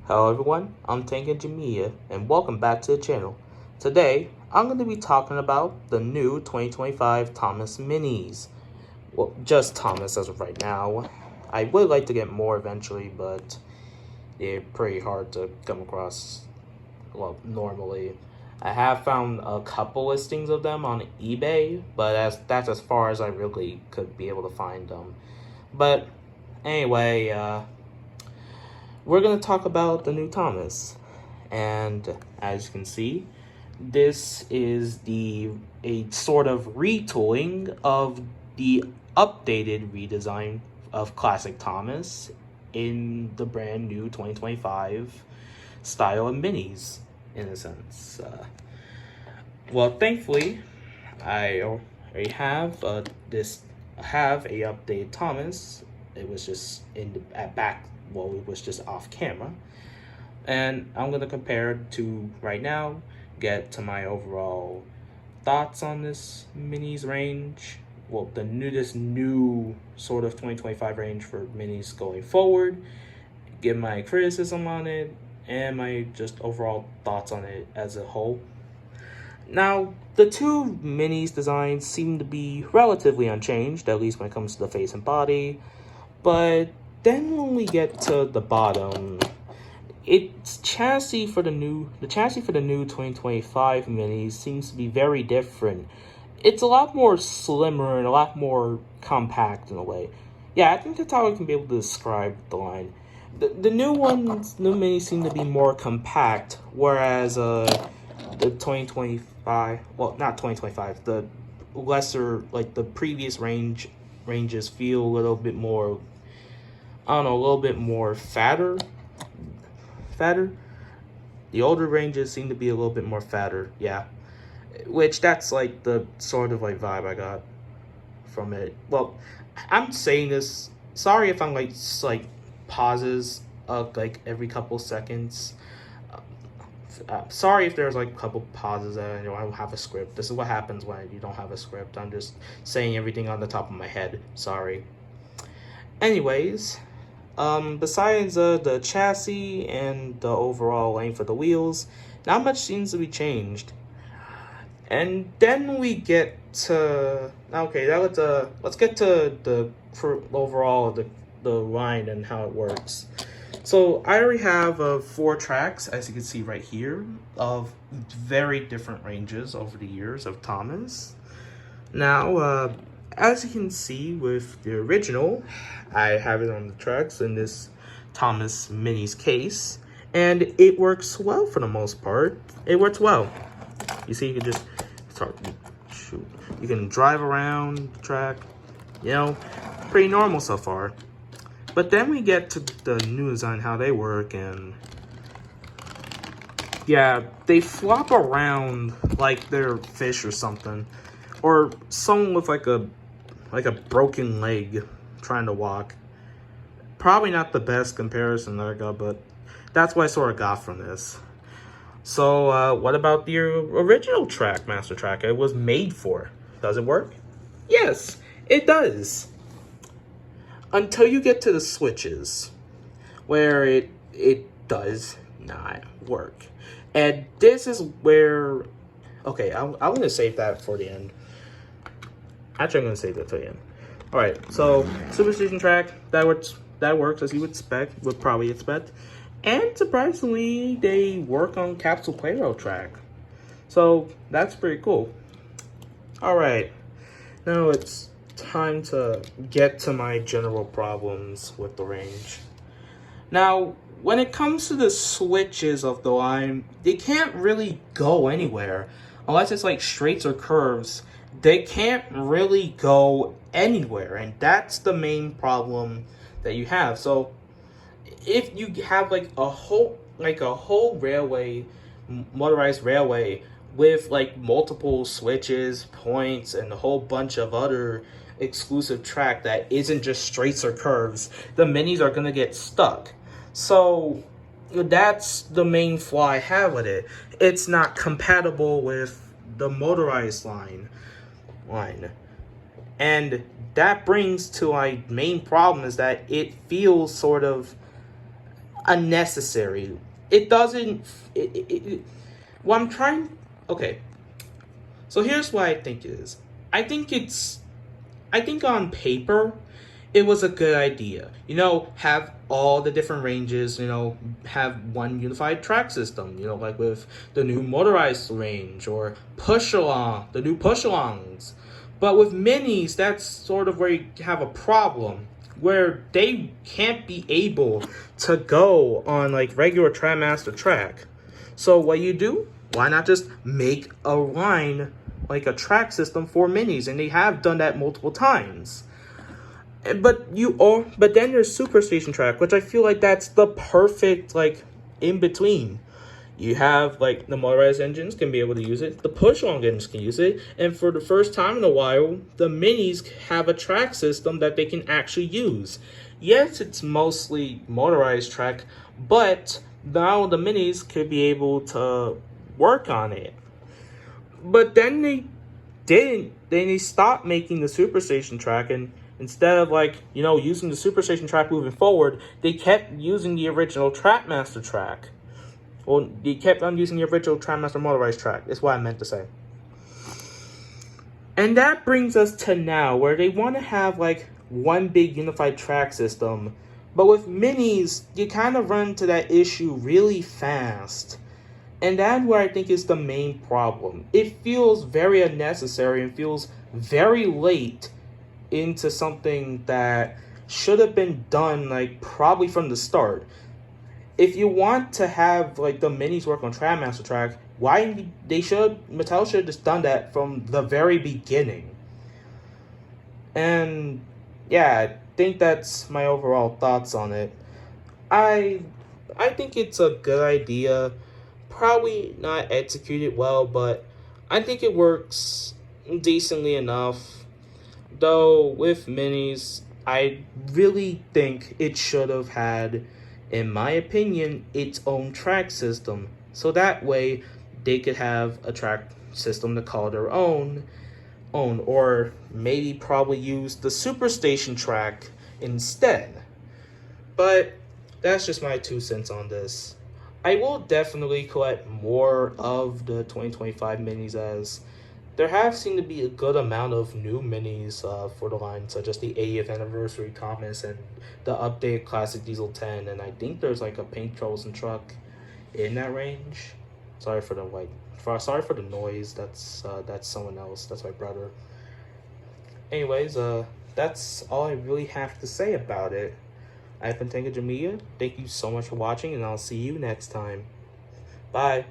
Hello everyone, I'm Tank and Jamia, and welcome back to the channel. Today, I'm going to be talking about the new 2025 Thomas Minis. Well, just Thomas as of right now. I would like to get more eventually, but they're pretty hard to come across, well, normally. I have found a couple listings of them on eBay, but that's as far as I really could be able to find them. But anyway, we're going to talk about the new Thomas. And as you can see, this is a sort of retooling of the updated redesign of Classic Thomas in the brand new 2025 style of minis, in a sense. Well, thankfully, I already have a updated Thomas. It was just it was just off camera, and I'm gonna compare it to right now, get to my overall thoughts on this minis range. Well, this new sort of 2025 range for minis going forward, give my criticism on it, and my just overall thoughts on it as a whole. Now, the two minis designs seem to be relatively unchanged, at least when it comes to the face and body, but then when we get to the bottom, the chassis for the new 2025 minis seems to be very different. It's a lot more slimmer and a lot more compact in a way. Yeah, I think that's how I can be able to describe the line. The new minis seem to be more compact, whereas the 2025, well, not 2025, the lesser, like the previous ranges feel a little bit more, I don't know, a little bit more fatter. The older ranges seem to be a little bit more fatter, yeah. Which that's like the sort of like vibe I got from it. Well, I'm saying this, sorry if I'm like pauses like every couple seconds. Sorry if there's like a couple pauses and I don't have a script. This is what happens when you don't have a script. I'm just saying everything on the top of my head. Sorry. Anyways, besides the chassis and the overall length of the wheels, not much seems to be changed. And then we get to, okay, now let's get to the overall the line and how it works. So I already have 4 tracks, as you can see right here, of very different ranges over the years of Thomas. Now, as you can see with the original, I have it on the tracks in this Thomas Minis case, and it works well for the most part. It works well. You see, you can just you can drive around the track, you know, pretty normal so far. But then we get to the new design, how they work, and yeah, they flop around like they're fish or something, or someone with like a broken leg trying to walk. Probably not the best comparison that I got, but that's what I sort of got from this. So what about the original track, Master Track? It was made for. Does it work? Yes, it does. Until you get to the switches, where it does not work. And this is where, okay, I'm going to save that for the end. Actually, I'm going to save that to the end. All right, so Superstition Track, that works as you would probably expect. And surprisingly, they work on Capsule Playroll Track. So that's pretty cool. All right, now it's time to get to my general problems with the range. Now, when it comes to the switches of the line, they can't really go anywhere unless it's like straights or curves. They can't really go anywhere, and that's the main problem that you have. So if you have like a whole railway, motorized railway with like multiple switches, points, and a whole bunch of other exclusive track that isn't just straights or curves, the minis are gonna get stuck. So that's the main flaw I have with it. It's not compatible with the motorized line. And that brings to my main problem, is that it feels sort of, unnecessary. It doesn't. What I'm trying. Okay, so here's what I think it is. I think it's. I think on paper, it was a good idea. Have all the different ranges, have one unified track system, like with the new motorized range or the new push alongs. But with minis, that's sort of where you have a problem, where they can't be able to go on like regular Trackmaster track. So what you do? Why not just make a line, like a track system for minis? And they have done that multiple times. But then there's Superstation track, which I feel like that's the perfect like in between. You have like the motorized engines can be able to use it, the push along engines can use it, and for the first time in a while, the minis have a track system that they can actually use. Yes, it's mostly motorized track, but now the minis could be able to work on it. But then they didn't. Then they stopped making the Superstation track, and instead of using the Superstation track moving forward, they kept using the original Trackmaster track. Well, they kept on using the original Trackmaster motorized track. Is what I meant to say. And that brings us to now, where they want to have like one big unified track system. But with minis, you kind of run into that issue really fast. And that's where I think is the main problem. It feels very unnecessary and feels very late into something that should have been done like probably from the start. If you want to have like the minis work on Trackmaster track, Mattel should have just done that from the very beginning. And yeah, I think that's my overall thoughts on it. I think it's a good idea. Probably not executed well, but I think it works decently enough. Though with minis, I really think it should have had, in my opinion, its own track system. So that way they could have a track system to call their own, or maybe probably use the Superstation track instead. But that's just my 2 cents on this. I will definitely collect more of the 2025 minis, as there have seemed to be a good amount of new minis for the line, such as the 80th anniversary Thomas and the updated Classic Diesel 10, and I think there's like a Pink Troublesome truck in that range. Sorry for the noise. That's someone else. That's my brother. Anyways, that's all I really have to say about it. I've been Tenga Jamia. Thank you so much for watching, and I'll see you next time. Bye.